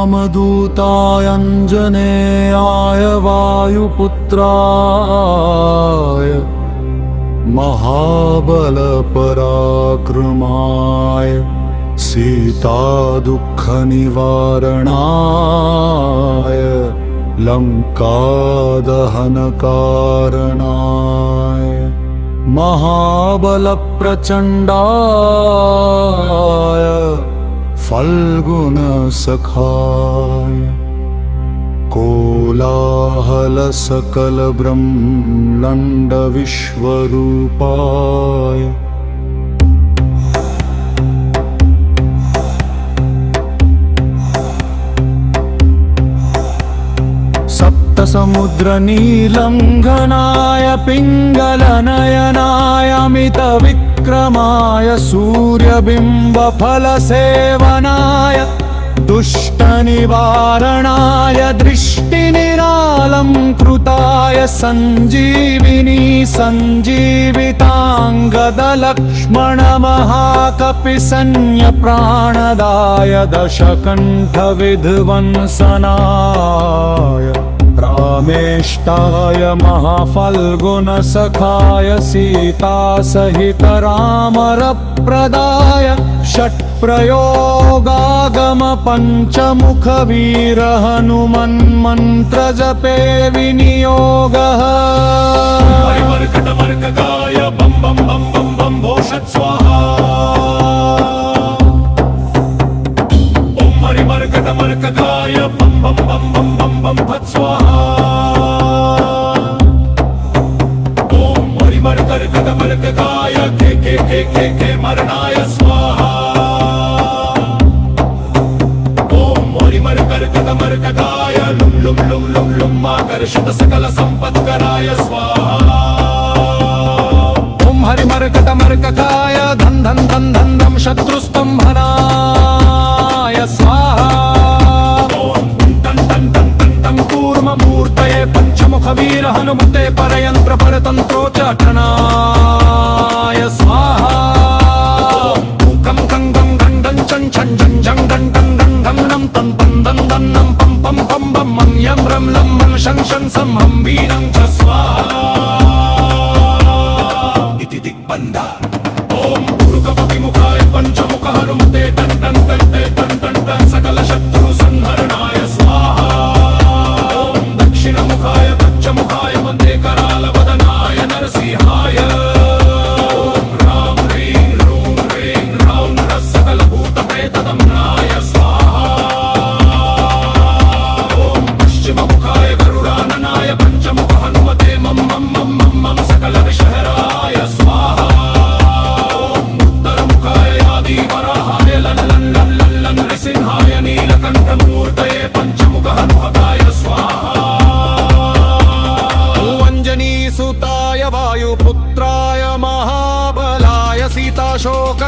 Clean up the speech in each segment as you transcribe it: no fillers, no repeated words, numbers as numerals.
रामदूताय अंजनेयाय वायुपुत्राय महाबलपराक्रमाय सीतादुःखनिवारणाय लङ्कादहनकारणाय महाबलप्रचण्डाय फल्गुनसखाय कोलाहलसकलब्रह्माण्डविश्वरूपाय सप्तसमुद्रनीलङ्घनाय पिङ्गलनयनाय अमितविक्रमाय सूर्यबिम्बफलसेवनाय दुष्टनिवारणाय दृष्टिनिरालङ्कृताय सञ्जीविनी सञ्जीविताङ्गदलक्ष्मणमहाकपिसंज्ञप्राणदाय दशकण्ठविध्वंसनाय रामेष्टाय महाफल्गुनसखाय सीतासहितरामरप्रदाय षट्प्रयोगागमपञ्चमुखवीर हनुमन्मन्त्रजपे विनियोगः मर्कटमर्ककाय बं बं बं बं बं भोषत् स्वाहा ॐ मर्कटमर्ककाय बं बं बं बं बं बं फट् स्वाहा ॐ मर्कटमर्ककाय खे खे खे खे खे मरणाय स्वाहा मर्कटमर्ककाय लुं लुं लुं लुं लुं माकर्षत सकलसम्पत्कराय स्वाहा ॐ हरिमर्कटमर्ककाय धं धं धं धं धं शत्रुस्तम्भनाय स्वाहा ॐ तं तं तं तं तं कूर्ममूर्तये पञ्चमुखवीर हनुमते परयन्त्रपरतन्त्रोच्चाटनाय स्वाहा कं कं गं गं डं चं छं झं झं डं डं डं डं नं तं तं दं दं नं पं पं पं बं मं यं रं लं मं शं शं सं हं वीरं च स्वाहा इति दिग्बन्धा ॐ पुरुकपतिमुखाय पञ्चमुख हनुमते टं टं टं टं टं टं सकलशत्रुसंहरणाय स्वाहा ॐ दक्षिणमुखाय पञ्चमुखाय वन्दे करालवदनाय नरसिंहाय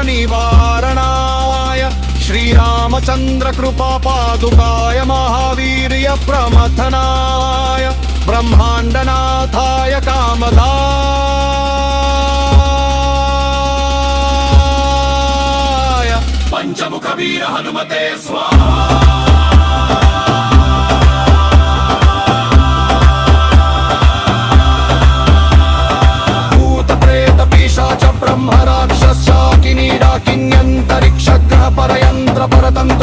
निवारणाय श्रीरामचंद्र कृपा पादुकाय महावीर्य प्रमथनाय ब्रह्मांडनाथाय कामदाय पंचमुख वीर हनुमते स्वाहा ब्रह्मराक्षसाकिनी डाकिन्यन्तरिक्षग्रह परयन्त्र परतन्त्र